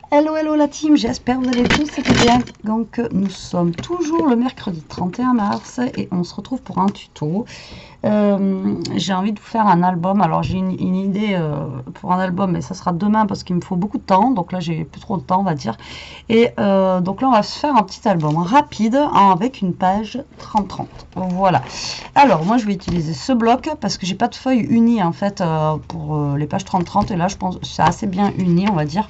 Hello, hello la team, j'espère que vous allez tous bien. Donc nous sommes toujours le mercredi 31 mars et on se retrouve pour un tuto. J'ai envie de vous faire un album. Alors j'ai une idée pour un album, mais ça sera demain parce qu'il me faut beaucoup de temps. Donc là j'ai plus trop de temps, on va dire. Et donc là on va se faire un petit album rapide avec une page 30-30. Voilà. Alors moi je vais utiliser ce bloc parce que j'ai pas de feuilles unies en fait pour les pages 30-30. Et là je pense que c'est assez bien uni, on va dire.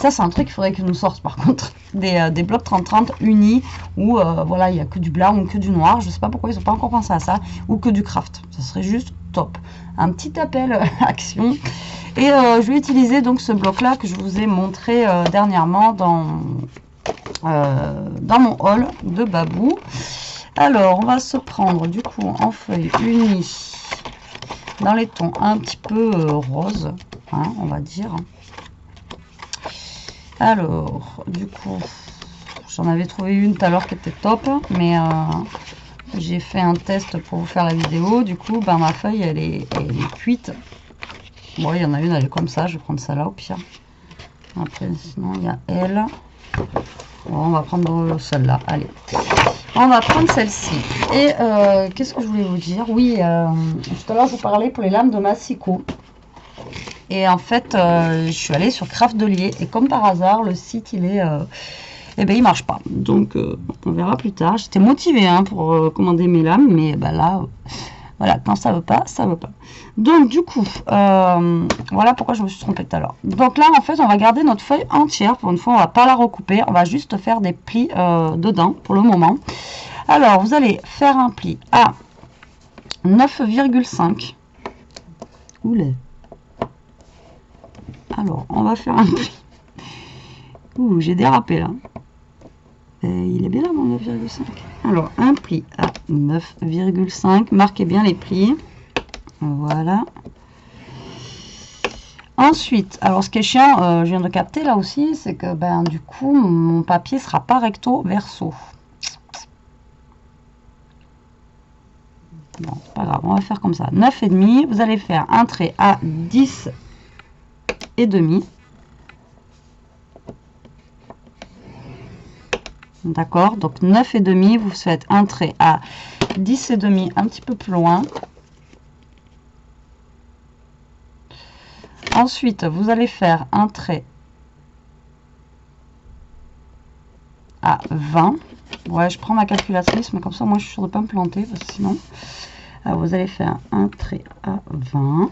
Ça c'est un truc qu'il faudrait que nous sorte par contre. Des blocs 30-30 unis où voilà il n'y a que du blanc ou que du noir. Je sais pas pourquoi ils n'ont pas encore pensé à ça. Ou que du craft. Ça serait juste top. Un petit appel action. Et je vais utiliser donc ce bloc là que je vous ai montré dernièrement dans mon haul de Babou. Alors on va se prendre du coup en feuille unie dans les tons un petit peu rose, hein, on va dire. Alors du coup j'en avais trouvé une tout à l'heure qui était top, mais j'ai fait un test pour vous faire la vidéo. Du coup ben, ma feuille elle est cuite. Bon, il y en a une, elle est comme ça, je vais prendre celle-là au pire. Après sinon il y a elle. Bon, on va prendre celle-là, allez. On va prendre celle-ci. Et qu'est-ce que je voulais vous dire? Oui, tout à l'heure je vous parlais pour les lames de massicot. Et en fait, je suis allée sur Craftelier et comme par hasard, le site il est, eh ben il marche pas. Donc on verra plus tard. J'étais motivée hein, pour commander mes lames, mais ben là, voilà, quand ça veut pas, ça veut pas. Donc du coup, voilà pourquoi je me suis trompée tout à l'heure. Donc là, en fait, on va garder notre feuille entière. Pour une fois, on va pas la recouper. On va juste faire des plis dedans pour le moment. Alors, vous allez faire un pli à 9,5. Oula. Alors, on va faire un pli. Ouh, j'ai dérapé là. Il est bien là mon 9,5. Alors, un pli à 9,5. Marquez bien les plis. Voilà. Ensuite, alors ce qui est chiant, je viens de capter là aussi, c'est que ben du coup, mon papier sera pas recto verso. Bon, c'est pas grave, on va faire comme ça. 9,5, vous allez faire un trait à 10,5. D'accord, donc 9,5, vous faites un trait à 10,5 un petit peu plus loin. Ensuite, vous allez faire un trait à 20. Ouais, je prends ma calculatrice, mais comme ça, moi, je suis sûre de ne pas me planter, parce que sinon... Alors, vous allez faire un trait à 20.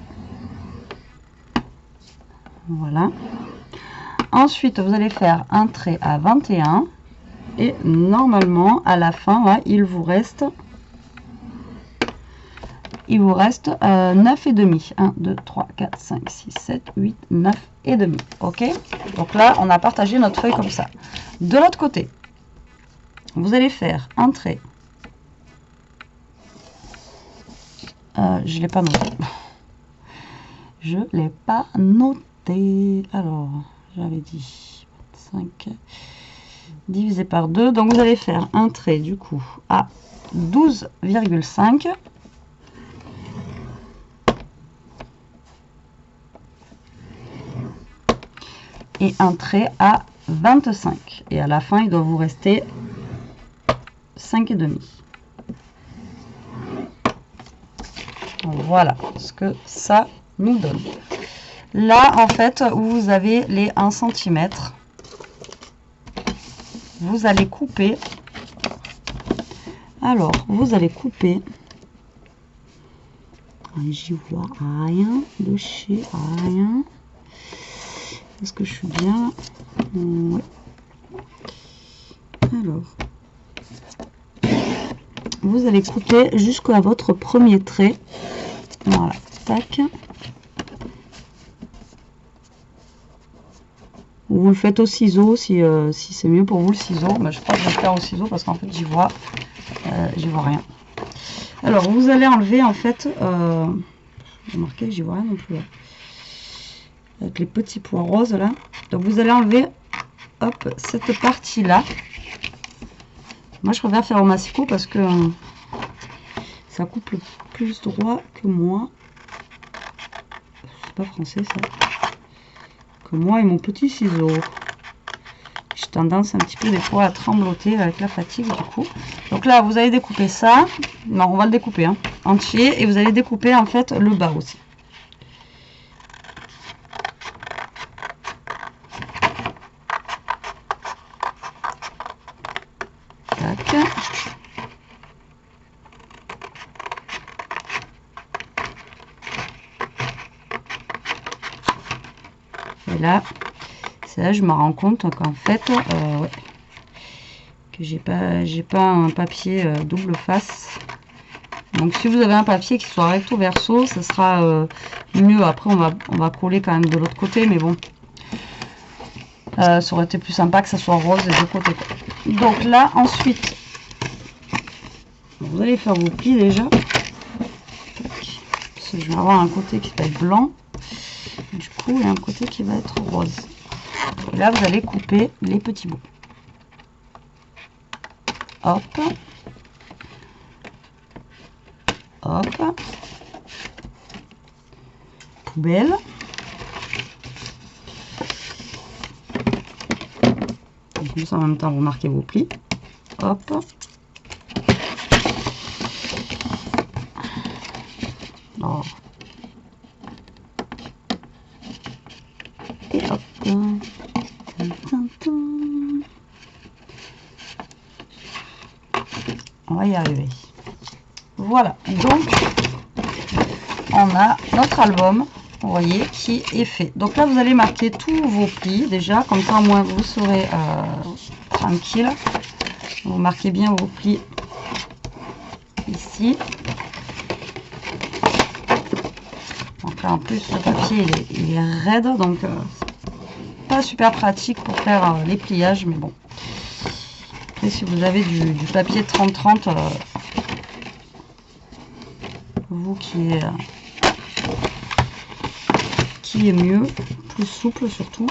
Voilà. Ensuite, vous allez faire un trait à 21. Et normalement, à la fin, là, il vous reste 9,5. 1, 2, 3, 4, 5, 6, 7, 8, 9,5. Ok? Donc là, on a partagé notre feuille comme ça. De l'autre côté, vous allez faire un trait. Je ne l'ai pas noté. Je ne l'ai pas noté. Alors, j'avais dit 5 divisé par 2. Donc, vous allez faire un trait, du coup, à 12,5. Et un trait à 25. Et à la fin, il doit vous rester 5,5. Voilà ce que ça nous donne. Là, en fait, où vous avez les 1 cm, vous allez couper. Alors, vous allez couper. J'y vois rien de chez rien. Est-ce que je suis bien? Ouais. Alors, vous allez couper jusqu'à votre premier trait. Voilà, tac. Vous le faites au ciseau si c'est mieux pour vous le ciseau. Mais je crois que je vais le faire au ciseau parce qu'en fait j'y vois rien. Alors vous allez enlever en fait, remarquez j'y vois rien non plus là. Avec les petits points roses là. Donc vous allez enlever, hop, cette partie là. Moi je préfère faire au massicot parce que ça coupe le plus droit que moi. C'est pas français ça. Que moi et mon petit ciseau. tendance un petit peu des fois à trembloter avec la fatigue du coup. Donc là, vous allez découper ça. Non, on va le découper hein, entier. Et vous allez découper en fait le bas aussi. Tac. Et là, c'est là je me rends compte qu'en fait, ouais, que j'ai pas un papier double face. Donc si vous avez un papier qui soit recto verso, ce sera mieux. Après on va coller quand même de l'autre côté, mais bon, ça aurait été plus sympa que ça soit rose des deux côtés quoi. Donc là ensuite, vous allez faire vos plis déjà. Parce que je vais avoir un côté qui va être blanc, du coup, et un côté qui va être rose. Et là vous allez couper les petits bouts. Hop. Hop. Poubelle. Comme ça en même temps vous marquez vos plis. Hop. Oh. Et hop. On va y arriver. Voilà, donc on a notre album, vous voyez, qui est fait. Donc là, vous allez marquer tous vos plis déjà, comme ça au moins vous serez tranquille. Vous marquez bien vos plis ici. Donc là, en plus, le papier il est raide, donc pas super pratique pour faire les pliages, mais bon. Après, si vous avez du papier 30-30, vous qui est mieux, plus souple surtout.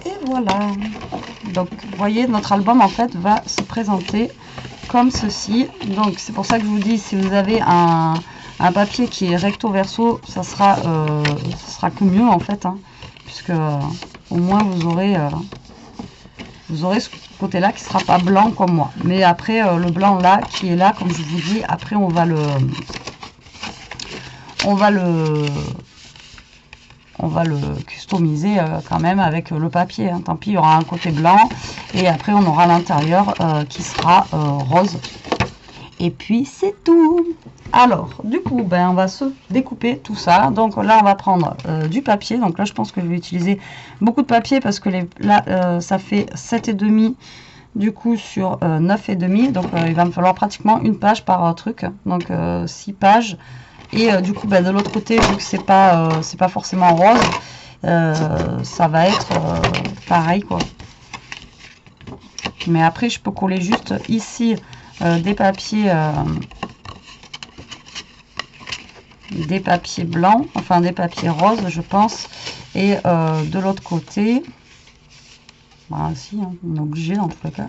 Et voilà. Donc vous voyez, notre album en fait va se présenter comme ceci. Donc c'est pour ça que je vous dis, si vous avez un papier qui est recto verso, ça sera que mieux en fait, hein, puisque au moins vous aurez ce côté là qui sera pas blanc comme moi. Mais après le blanc là qui est là, comme je vous dis, après on va le customiser quand même avec le papier, hein. Tant pis, il y aura un côté blanc et après on aura l'intérieur qui sera rose. Et puis c'est tout. Alors du coup on va se découper tout ça. Donc là on va prendre du papier. Donc là je pense que je vais utiliser beaucoup de papier parce que là ça fait 7,5 du coup sur 9,5. Donc il va me falloir pratiquement une page par truc. Donc 6 pages. Et du coup de l'autre côté, vu que c'est pas forcément rose, ça va être pareil quoi. Mais après je peux coller juste ici des papiers blancs, enfin des papiers roses je pense, et de l'autre côté, bah si, hein, on est obligé dans tous les cas,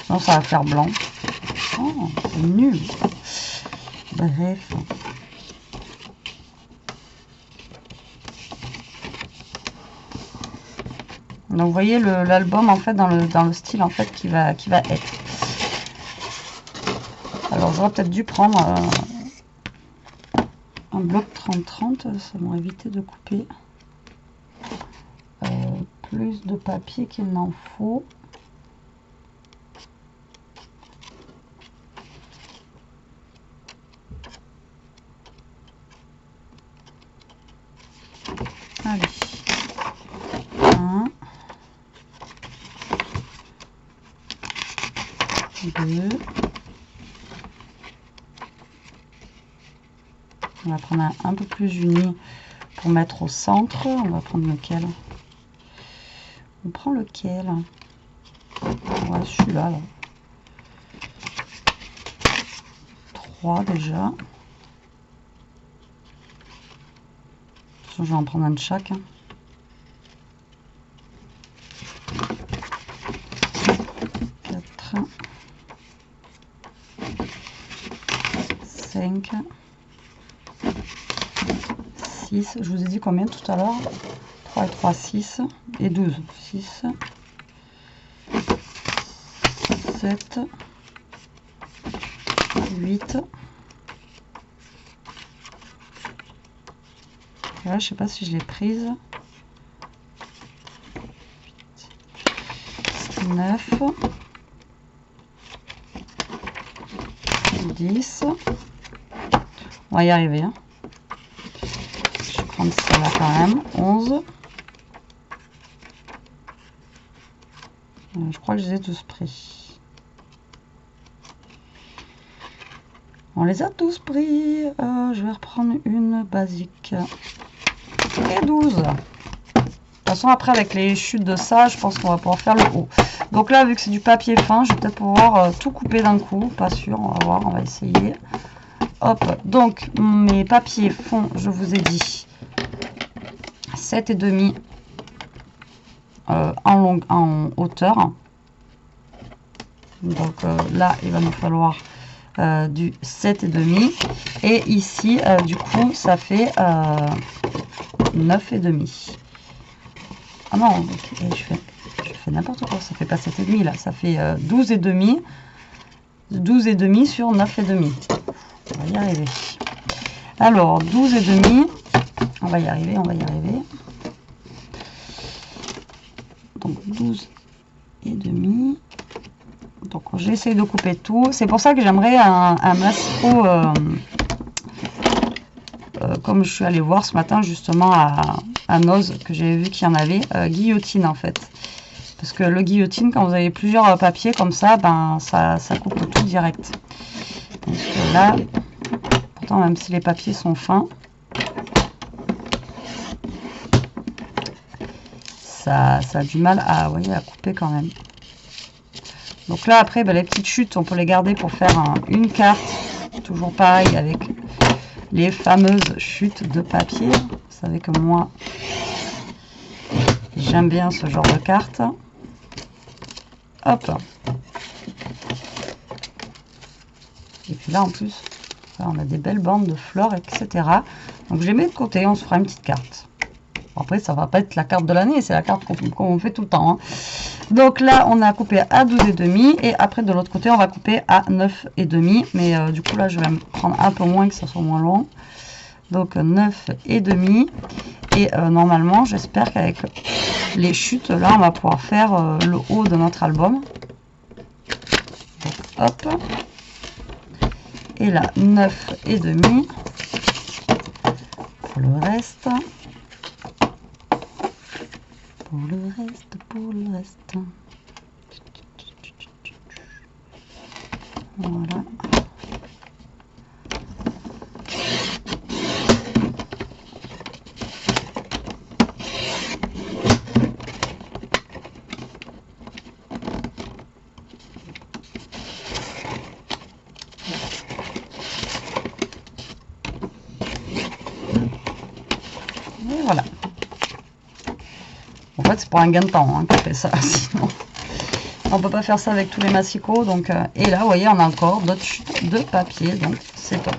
sinon ça va faire blanc. Oh, c'est nul. Bref. Donc vous voyez l'album en fait dans le style en fait qui va être. Alors j'aurais peut-être dû prendre un bloc 30-30, ça m'aurait évité de couper plus de papier qu'il n'en faut. Allez. 1, 2. On va prendre un peu plus uni pour mettre au centre. On va prendre lequel? On prend lequel? Ouais, celui-là. 3 déjà. Je vais en prendre un de chaque. 4. 5, 6, je vous ai dit combien tout à l'heure? 3 et 3, 6, et 12. 6, 7, 8. Là, je sais pas si je l'ai prise. 9, 10. On va y arriver. Hein. Je vais prendre celle-là quand même. 11. Je crois que je les ai tous pris. On les a tous pris. Je vais reprendre une basique. Et 12. De toute façon, après, avec les chutes de ça, je pense qu'on va pouvoir faire le haut. Donc là, vu que c'est du papier fin, je vais peut-être pouvoir tout couper d'un coup. Pas sûr, on va voir, on va essayer. Hop, donc mes papiers font, je vous ai dit, 7,5 en hauteur. Donc là, il va nous falloir du 7,5. Et ici, du coup, ça fait 9,5. Ah non, je fais n'importe quoi, ça fait pas 7,5 là, ça fait 12,5. 12,5 sur 9,5. On va y arriver. Alors, 12,5. On va y arriver, on va y arriver. Donc, 12,5. Donc, j'essaie de couper tout. C'est pour ça que j'aimerais un massifo, comme je suis allée voir ce matin, justement, à Noz, que j'avais vu qu'il y en avait, guillotine, en fait. Parce que le guillotine, quand vous avez plusieurs papiers comme ça, ben, ça coupe tout direct. Donc là, pourtant, même si les papiers sont fins, ça a du mal à, voyez, à couper quand même. Donc là, après, ben, les petites chutes, on peut les garder pour faire une carte. Toujours pareil avec les fameuses chutes de papier. Vous savez que moi, j'aime bien ce genre de carte. Hop. Et puis là, en plus, on a des belles bandes de fleurs, etc. Donc, je les mets de côté, on se fera une petite carte. Après, ça va pas être la carte de l'année, c'est la carte qu'on fait tout le temps. Hein. Donc là, on a coupé à 12,5. Et après, de l'autre côté, on va couper à 9,5. Mais du coup, là, je vais me prendre un peu moins, que ça soit moins long. Donc, 9,5. Et normalement, j'espère qu'avec les chutes, là, on va pouvoir faire le haut de notre album. Donc, hop. Et là, 9,5 pour le reste. Pour le reste. Voilà. Et voilà. En fait, c'est pour un gain de temps hein, qu'on fait ça, sinon on peut pas faire ça avec tous les massicots. Donc, et là, vous voyez, on a encore d'autres chutes de papier, donc c'est top.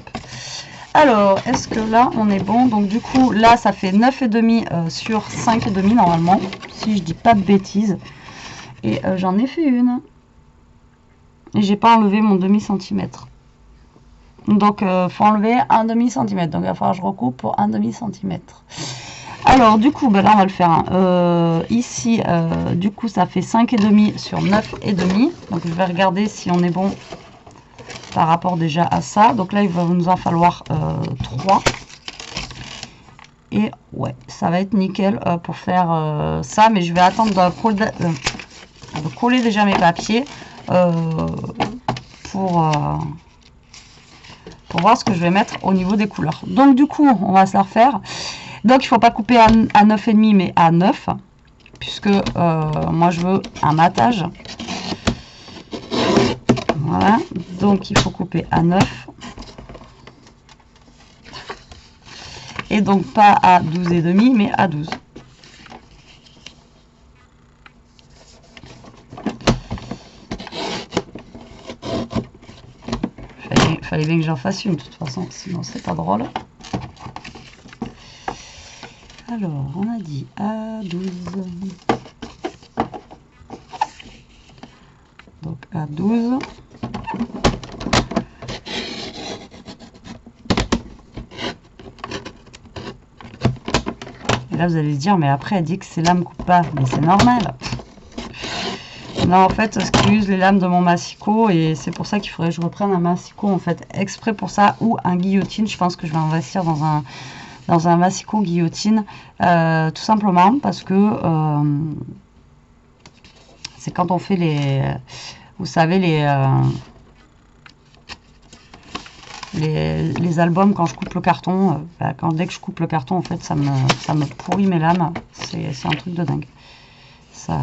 Alors, est-ce que là, on est bon? Donc, du coup, là, ça fait 9,5 sur 5,5 normalement, si je dis pas de bêtises. Et j'en ai fait une. Et j'ai pas enlevé mon demi-centimètre. Donc, faut enlever un demi-centimètre. Donc, il va falloir que je recoupe pour un demi-centimètre. Alors, du coup, ben là, on va le faire. Ici, du coup, ça fait 5,5 sur 9,5. Donc, je vais regarder si on est bon par rapport déjà à ça. Donc là, il va nous en falloir 3. Et ouais, ça va être nickel pour faire ça. Mais je vais attendre de coller déjà mes papiers pour voir ce que je vais mettre au niveau des couleurs. Donc, du coup, on va se la refaire. Donc, il ne faut pas couper à 9,5 mais à 9. Puisque moi, je veux un matage. Voilà. Donc, il faut couper à 9. Et donc, pas à 12,5 mais à 12. fallait bien que j'en fasse une de toute façon, sinon c'est pas drôle. Alors, on a dit A12. Donc A12. Et là, vous allez se dire, mais après, elle dit que ces lames ne coupent pas. Mais c'est normal. Non, en fait, ce qui use les lames de mon massicot, et c'est pour ça qu'il faudrait que je reprenne un massicot, en fait, exprès pour ça, ou un guillotine. Je pense que je vais investir dans un massicot guillotine, tout simplement parce que c'est quand on fait les... Vous savez, les albums, quand je coupe le carton, dès que je coupe le carton, en fait, ça me pourrit mes lames. C'est un truc de dingue. Ça,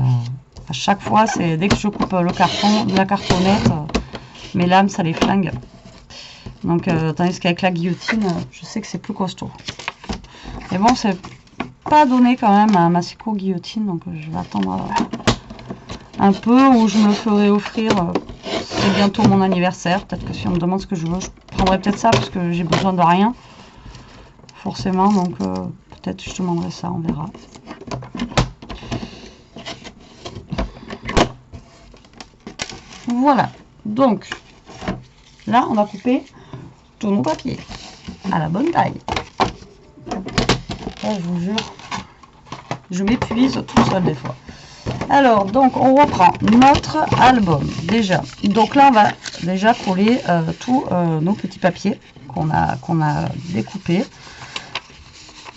à chaque fois, c'est dès que je coupe le carton, la cartonnette, mes lames, ça les flingue. Donc, tandis qu'avec la guillotine, je sais que c'est plus costaud. Mais bon, c'est pas donné quand même à un massicot guillotine, donc je vais attendre un peu, ou je me le ferai offrir. C'est bientôt mon anniversaire. Peut-être que si on me demande ce que je veux, je prendrai peut-être ça parce que j'ai besoin de rien. Forcément, donc peut-être je demanderai ça, on verra. Voilà. Donc, là, on va couper tous nos papiers à la bonne taille. Là, je vous jure, je m'épuise tout seul des fois. Alors, donc, on reprend notre album, déjà. Donc là, on va déjà coller tous nos petits papiers qu'on a découpés.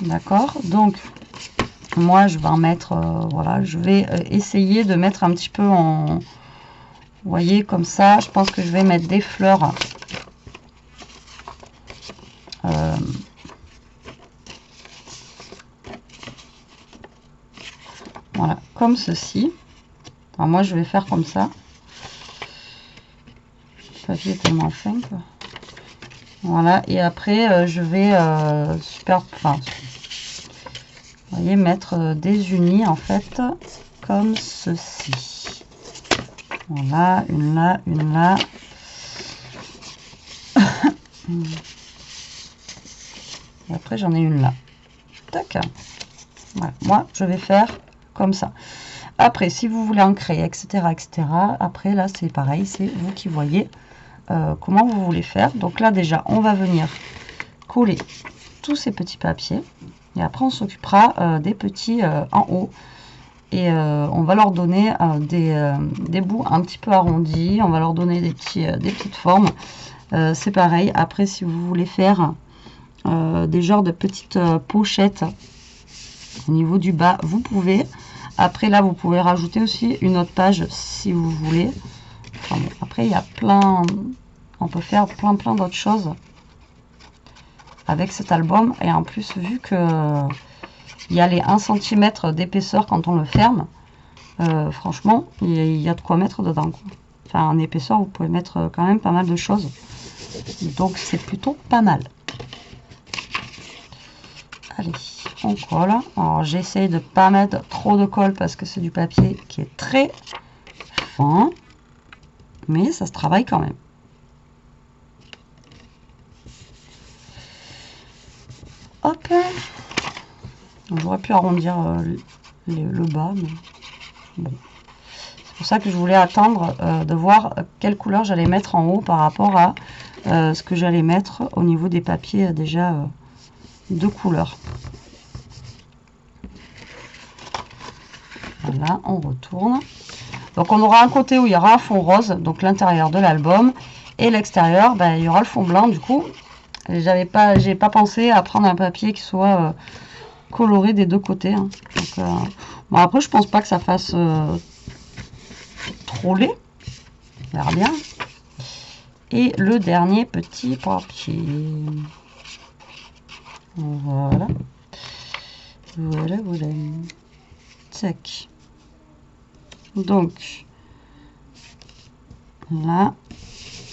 D'accord? Donc, moi, je vais en mettre, voilà, je vais essayer de mettre un petit peu en... Vous voyez, comme ça, je pense que je vais mettre des fleurs. Voilà, comme ceci. Alors moi, je vais faire comme ça. Le papier est tellement fin, quoi. Voilà, et après, je vais vous voyez, mettre des unis, en fait, comme ceci. Voilà, une là, une là. Et après, j'en ai une là. Tac. Voilà, moi, je vais faire comme ça. Après, si vous voulez ancrer, etc., etc., après, là, c'est pareil, c'est vous qui voyez comment vous voulez faire. Donc là, déjà, on va venir coller tous ces petits papiers. Et après, on s'occupera des petits en haut. Et on va leur donner des bouts un petit peu arrondis. On va leur donner des petites formes. C'est pareil. Après, si vous voulez faire des genres de petites pochettes au niveau du bas, vous pouvez. Après, là, vous pouvez rajouter aussi une autre page si vous voulez. Enfin, bon, après, il y a plein... On peut faire plein d'autres choses avec cet album. Et en plus, vu que il y a les 1 cm d'épaisseur quand on le ferme, franchement, il y a de quoi mettre dedans, quoi. Enfin, en épaisseur, vous pouvez mettre quand même pas mal de choses. Donc, c'est plutôt pas mal. Allez, on colle. Alors, j'essaye de ne pas mettre trop de colle parce que c'est du papier qui est très fin. Mais ça se travaille quand même. Hop. J'aurais pu arrondir le bas, mais bon. C'est pour ça que je voulais attendre de voir quelle couleur j'allais mettre en haut par rapport à ce que j'allais mettre au niveau des papiers déjà de couleur. Voilà, on retourne. Donc on aura un côté où il y aura un fond rose, donc l'intérieur de l'album, et l'extérieur, ben, il y aura le fond blanc. Du coup, j'ai pas pensé à prendre un papier qui soit coloré des deux côtés. Hein. Donc, bon, après, je pense pas que ça fasse trop laid. On verra bien. Et le dernier petit papier. Voilà. Voilà, voilà. Tac. Donc, là,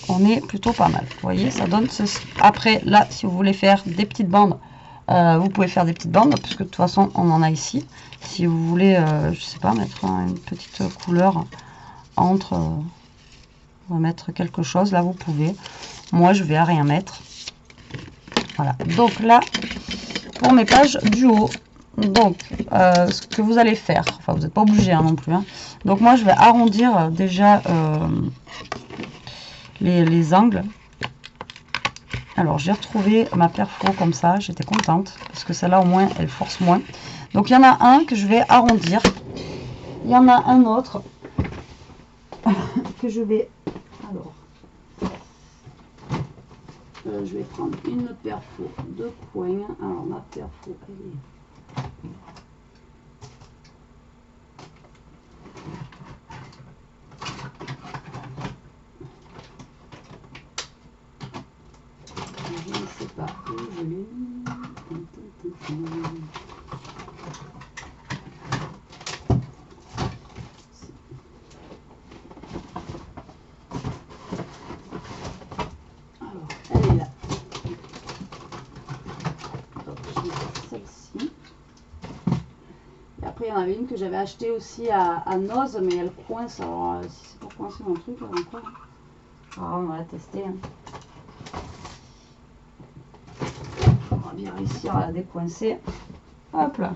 on est plutôt pas mal. Vous voyez, ça donne ceci. Après, là, si vous voulez faire des petites bandes, vous pouvez faire des petites bandes, puisque de toute façon, on en a ici. Si vous voulez, je sais pas, mettre une petite couleur entre... on va mettre quelque chose, là, vous pouvez. Moi, je vais à rien mettre. Voilà. Donc là, pour mes pages du haut. Donc, ce que vous allez faire, enfin, vous n'êtes pas obligé hein, non plus. Hein. Donc, moi, je vais arrondir déjà les angles. Alors, j'ai retrouvé ma perfo comme ça. J'étais contente parce que celle-là, au moins, elle force moins. Donc, il y en a un que je vais arrondir. Il y en a un autre que je vais... Alors, je vais prendre une perfo de coin. Alors, ma perfo, elle est... Je ne sais pas où je l'ai mis. Alors, elle est là. Donc, je vais faire celle-ci. Et après, il y en avait une que j'avais achetée aussi à Noz, mais elle coince. Alors, si c'est pour coincer mon truc, là encore. Alors, on va la tester. Hein. On va bien réussir à la décoincer. Hop là.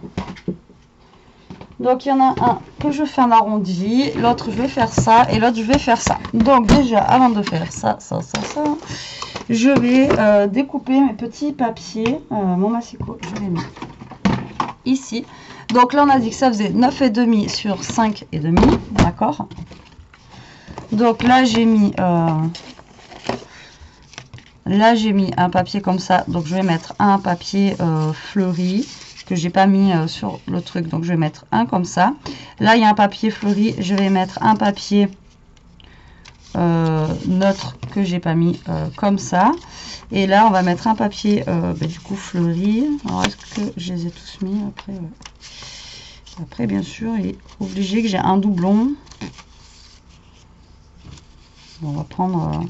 Donc il y en a un que je fais en arrondi, l'autre je vais faire ça et l'autre je vais faire ça. Donc déjà avant de faire ça, je vais découper mes petits papiers, mon massicot, je l'ai mis ici. Donc là on a dit que ça faisait 9,5 sur 5,5, d'accord. Donc là j'ai mis un papier comme ça, donc je vais mettre un papier fleuri que j'ai pas mis sur le truc, donc je vais mettre un comme ça. Là il y a un papier fleuri, je vais mettre un papier neutre que j'ai pas mis comme ça. Et là on va mettre un papier du coup fleuri. Alors est-ce que je les ai tous mis après après bien sûr il est obligé que j'ai un doublon. Bon, on va prendre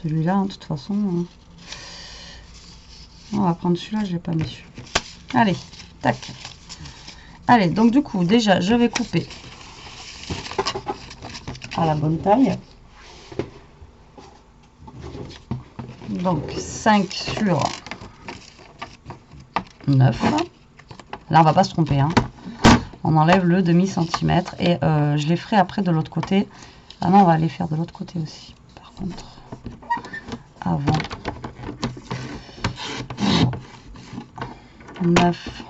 celui-là hein, de toute façon hein. On va prendre celui-là, je l'ai pas mis. Allez, tac. Allez, donc du coup, déjà, je vais couper à la bonne taille. Donc, 5 sur 9. Là, on va pas se tromper. Hein. On enlève le demi-centimètre et je les ferai après de l'autre côté. Ah non, on va les faire de l'autre côté aussi. Par contre, avant. 9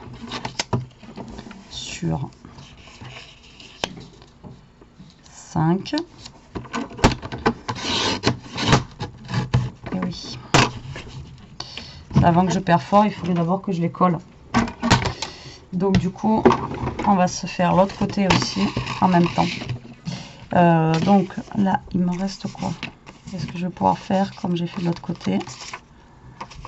sur 5. Et oui. Avant que je perfore, il faut d'abord que je les colle. Donc du coup, on va se faire l'autre côté aussi en même temps. Donc là, il me reste quoi? Est-ce que je vais pouvoir faire comme j'ai fait de l'autre côté?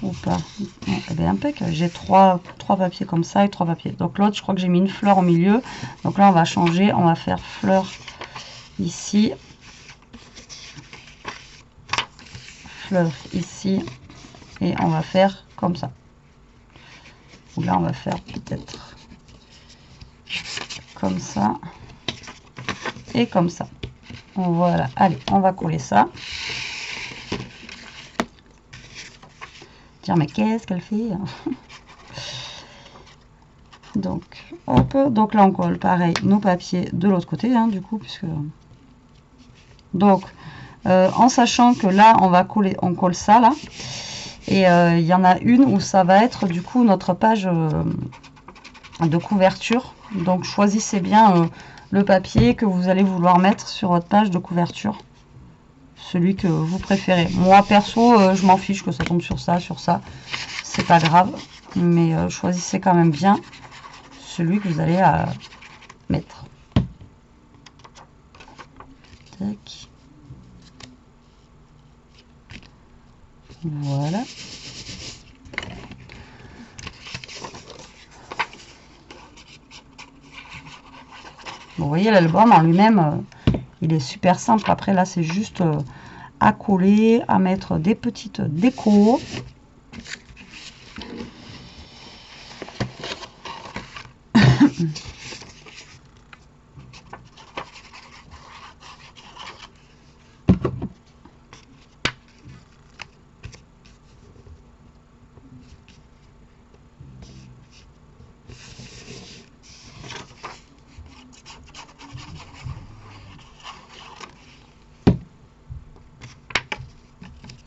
Ou pas? Eh bien, impeccable. J'ai trois papiers comme ça et 3 papiers. Donc l'autre, je crois que j'ai mis une fleur au milieu. Donc là, on va changer. On va faire fleur ici. Fleur ici. Et on va faire comme ça. Ou là, on va faire peut-être comme ça. Et comme ça. Voilà. Allez, on va coller ça. Dire mais qu'est-ce qu'elle fait? Donc hop, donc là on colle pareil nos papiers de l'autre côté hein, du coup puisque donc en sachant que là on va coller, on colle ça là et il y en a une où ça va être du coup notre page de couverture. Donc choisissez bien le papier que vous allez vouloir mettre sur votre page de couverture, celui que vous préférez. Moi perso je m'en fiche que ça tombe sur ça, c'est pas grave, mais choisissez quand même bien celui que vous allez mettre. Tac. Voilà. Bon, vous voyez l'album en lui-même il est super simple. Après là c'est juste à coller, à mettre des petites décos.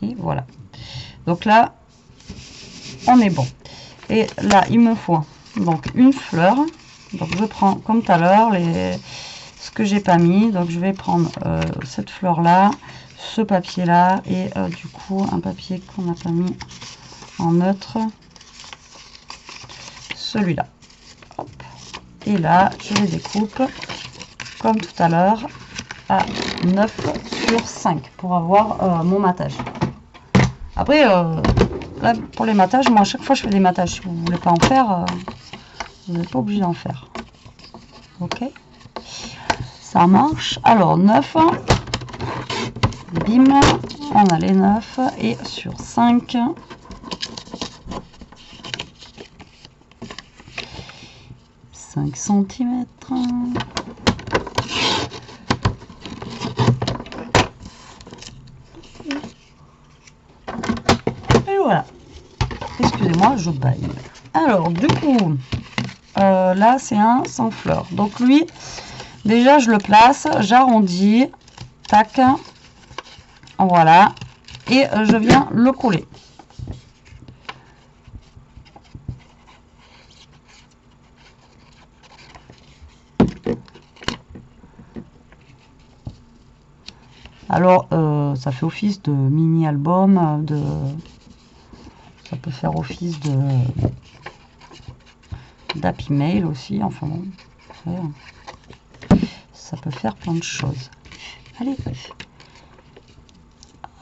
Et voilà. Donc là, on est bon. Et là, il me faut donc une fleur. Donc je prends comme tout à l'heure ce que j'ai pas mis. Donc je vais prendre cette fleur là, ce papier là et du coup un papier qu'on n'a pas mis en neutre, celui-là. Et là, je les découpe comme tout à l'heure à 9 sur 5 pour avoir mon matage. Après, là, pour les matages, moi à chaque fois je fais des matages. Si vous ne voulez pas en faire, vous n'êtes pas obligé d'en faire. Ok, ça marche. Alors 9, bim, on a les 9 et sur 5. 5 cm. Et voilà. Excusez-moi, je baille. Alors, du coup, là, c'est un sans fleurs. Donc, lui, déjà, je le place, j'arrondis. Tac. Voilà. Et je viens le coller. Alors, ça fait office de mini-album, ça peut faire office d'Happy Mail aussi, enfin bon, ça peut faire plein de choses. Allez,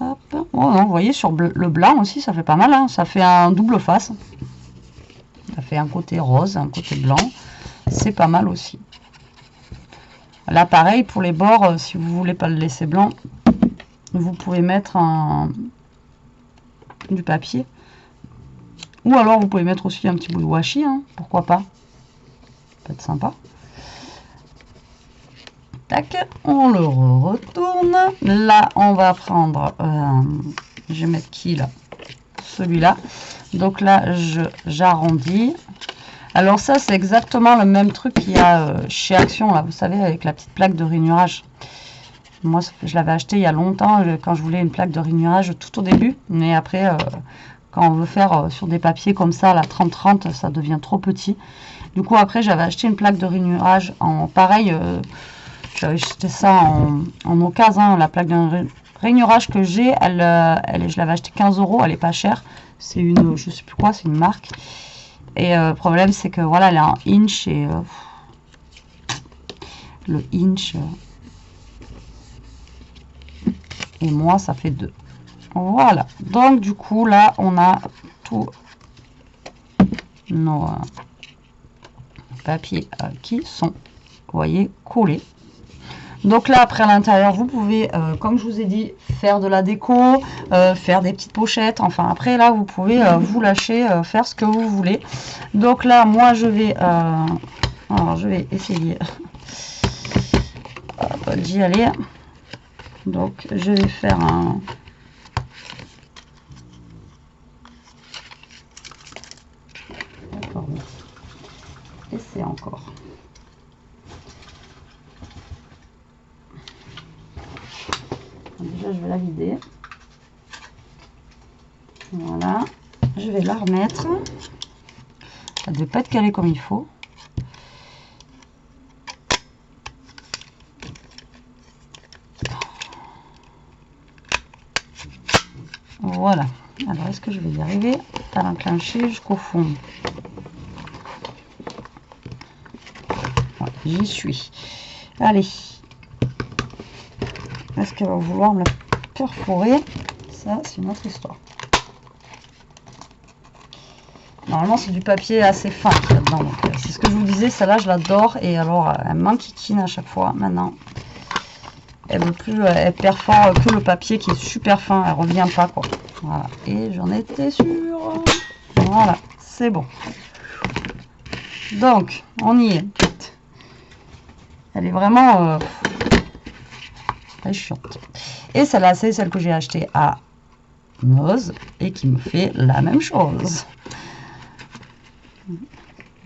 hop. Oh non, vous voyez, sur le blanc aussi, ça fait pas mal, hein, ça fait un double face. Ça fait un côté rose, un côté blanc, c'est pas mal aussi. Là, pareil, pour les bords, si vous voulez pas le laisser blanc, vous pouvez mettre du papier. Ou alors, vous pouvez mettre aussi un petit bout de washi, hein, pourquoi pas. Ça peut être sympa. Tac, on le retourne. Là, on va prendre, je vais mettre qui là? Celui-là. Donc là, j'arrondis. Alors ça, c'est exactement le même truc qu'il y a chez Action, là, vous savez, avec la petite plaque de rainurage. Moi, je l'avais acheté il y a longtemps, quand je voulais une plaque de rainurage tout au début. Mais après, quand on veut faire sur des papiers comme ça, la 30-30, ça devient trop petit. Du coup, après, j'avais acheté une plaque de rainurage en pareil. J'avais acheté ça en occasion. La plaque de rainurage que j'ai, je l'avais acheté 15 €, elle est pas chère. C'est une, je sais plus quoi, c'est une marque. Et le problème, c'est que voilà, elle est en inch et le inch et moi, ça fait 2. Voilà. Donc, du coup, là, on a tous nos papiers qui sont, vous voyez, collés. Donc là, après, à l'intérieur, vous pouvez, comme je vous ai dit, faire de la déco, faire des petites pochettes. Enfin, après, là, vous pouvez vous lâcher, faire ce que vous voulez. Donc là, moi, je vais, alors, je vais essayer d'y aller. Donc, je vais faire un... D'accord. Et c'est encore... Déjà, je vais la vider. Voilà. Je vais la remettre. Ça ne devait pas être calé comme il faut. Voilà. Alors, est-ce que je vais y arriver à l'enclencher jusqu'au fond? Voilà, j'y suis. Allez. Est-ce qu'elle va vouloir me la perforer? Ça, c'est une autre histoire. Normalement, c'est du papier assez fin qu'il y a dedans. C'est ce que je vous disais, celle-là, je l'adore. Et alors, elle m'enquiquine à chaque fois. Maintenant, elle veut plus, elle perfore que le papier qui est super fin. Elle revient pas, quoi. Voilà. Et j'en étais sûre. Voilà, c'est bon. Donc, on y est. Elle est vraiment... elle est chiante. Et celle-là, c'est celle que j'ai achetée à Noz et qui me fait la même chose.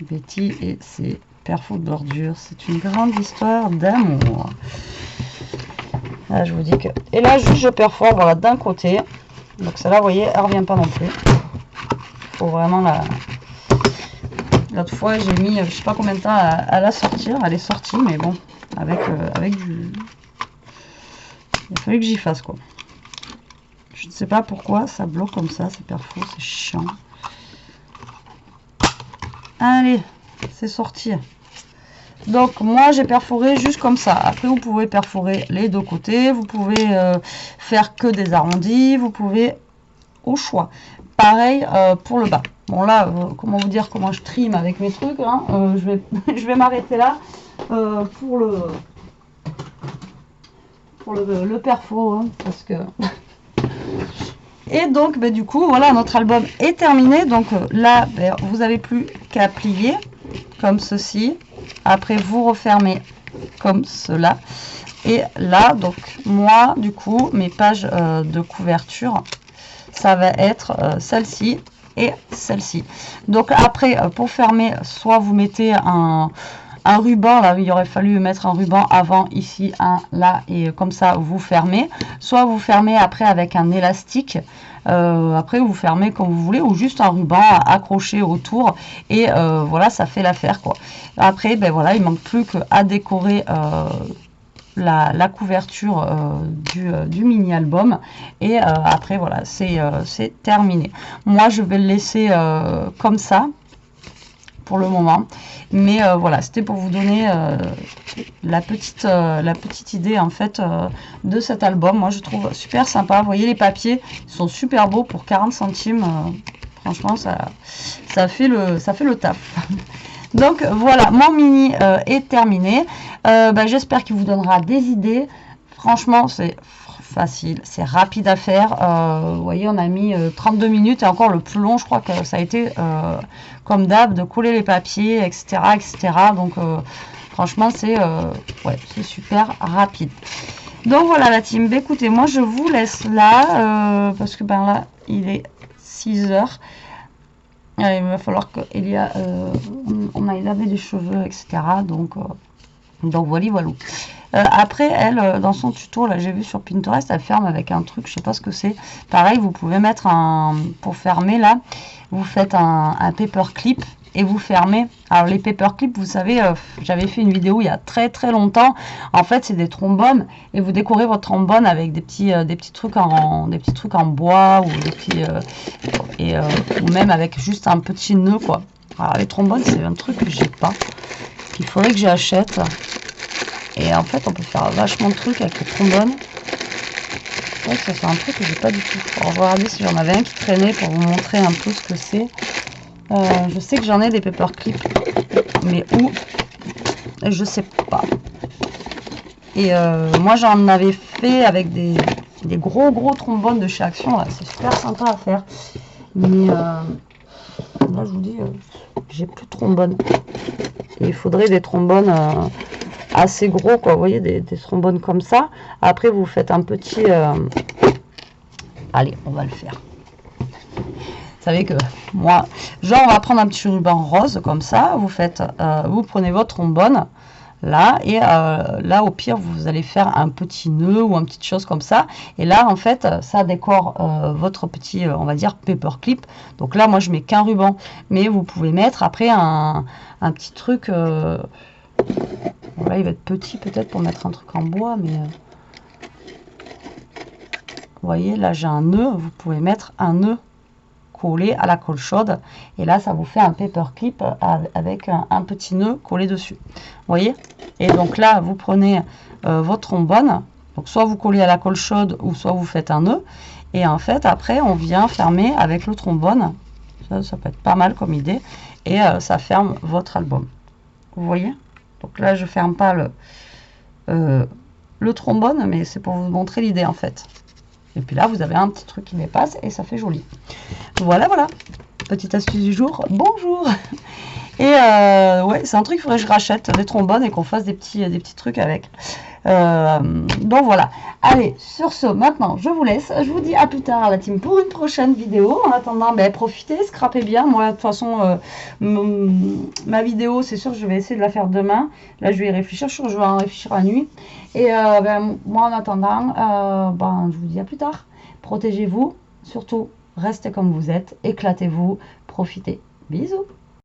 Betty et ses perfos de bordure, c'est une grande histoire d'amour. Là, je vous dis que... Et là, juste, je perfore, voilà, d'un côté. Donc celle-là, vous voyez, elle revient pas non plus. Il faut vraiment la... L'autre fois, j'ai mis, je sais pas combien de temps à la sortir. Elle est sortie, mais bon, avec du... Il a fallu que j'y fasse, quoi. Je ne sais pas pourquoi ça bloque comme ça, c'est perfou, c'est chiant. Allez, c'est sorti. Donc moi j'ai perforé juste comme ça. Après vous pouvez perforer les deux côtés, vous pouvez faire que des arrondis, vous pouvez au choix. Pareil pour le bas. Bon là, comment vous dire comment je trime avec mes trucs, hein. Je vais m'arrêter là pour le perfo, hein, parce que... Et donc du coup voilà, notre album est terminé. Donc là vous n'avez plus qu'à plier comme ceci. Après vous refermez comme cela. Et là donc moi du coup mes pages de couverture, ça va être celle-ci et celle-ci. Donc après pour fermer, soit vous mettez un ruban, là il aurait fallu mettre un ruban avant, ici un là, et comme ça vous fermez, soit vous fermez après avec un élastique, après vous fermez comme vous voulez, ou juste un ruban accroché autour, et voilà, ça fait l'affaire, quoi. Après ben voilà, il manque plus qu'à décorer la couverture du mini album, et après voilà, c'est terminé. Moi je vais le laisser comme ça pour le moment, mais voilà, c'était pour vous donner la petite idée en fait de cet album. Moi je trouve super sympa. Vous voyez, les papiers sont super beaux pour 40 centimes. Franchement ça fait le taf. Donc voilà, mon mini est terminé. J'espère qu'il vous donnera des idées. Franchement c'est facile, c'est rapide à faire. Vous voyez, on a mis 32 minutes, et encore le plus long je crois que ça a été comme d'hab, de coller les papiers, etc. Donc franchement c'est ouais, c'est super rapide. Donc voilà la team, écoutez, moi je vous laisse là parce que là il est 6 heures. Il va falloir qu'Elia on aille laver les cheveux, etc. Donc voilà. Après, elle, dans son tuto, là, j'ai vu sur Pinterest, elle ferme avec un truc, je sais pas ce que c'est. Pareil, vous pouvez mettre pour fermer, là, vous faites un paper clip et vous fermez. Alors, les paper clips, vous savez, j'avais fait une vidéo il y a très longtemps. En fait, c'est des trombones, et vous décorez votre trombone avec des petits trucs en bois, ou des petits, ou même avec juste un petit nœud, quoi. Alors, les trombones, c'est un truc que j'ai pas, qu'il faudrait que j'achète. Et en fait, on peut faire vachement de trucs avec le trombone. Ouais, ça c'est un truc que j'ai pas du tout. Alors, je vais regarder si j'en avais un qui traînait pour vous montrer un peu ce que c'est. Je sais que j'en ai des paper clips, mais où, je sais pas. Et moi, j'en avais fait avec des gros trombones de chez Action. C'est super sympa à faire. Mais là, je vous dis, j'ai plus de trombone. Et il faudrait des trombones assez gros, quoi. Vous voyez, des trombones comme ça. Après vous faites un petit allez, on va le faire. Vous savez que moi, genre, on va prendre un petit ruban rose comme ça. Vous faites vous prenez votre trombone là, et là au pire vous allez faire un petit nœud ou une petite chose comme ça, et là en fait ça décore votre petit on va dire paper clip. Donc là moi je mets qu'un ruban, mais vous pouvez mettre après un petit truc là il va être petit peut-être pour mettre un truc en bois, mais vous voyez là j'ai un nœud, vous pouvez mettre un nœud collé à la colle chaude, et là ça vous fait un paper clip avec un petit nœud collé dessus, vous voyez. Et donc là vous prenez votre trombone, donc soit vous collez à la colle chaude, ou soit vous faites un nœud, et en fait après on vient fermer avec le trombone. Ça peut être pas mal comme idée, et ça ferme votre album, vous voyez. Donc là je ferme pas le trombone, mais c'est pour vous montrer l'idée en fait. Et puis là vous avez un petit truc qui dépasse, et ça fait joli. Voilà, petite astuce du jour, bonjour. Et ouais, c'est un truc, il faudrait que je rachète des trombones et qu'on fasse des petits trucs avec. Donc voilà, allez, sur ce, maintenant je vous laisse, je vous dis à plus tard la team pour une prochaine vidéo. En attendant, profitez, scrapez bien. Moi de toute façon ma vidéo, c'est sûr que je vais essayer de la faire demain. Là je vais y réfléchir, je suis sûre que je vais en réfléchir la nuit. Et moi en attendant, je vous dis à plus tard. Protégez-vous, Surtout, restez comme vous êtes, éclatez-vous, profitez. Bisous!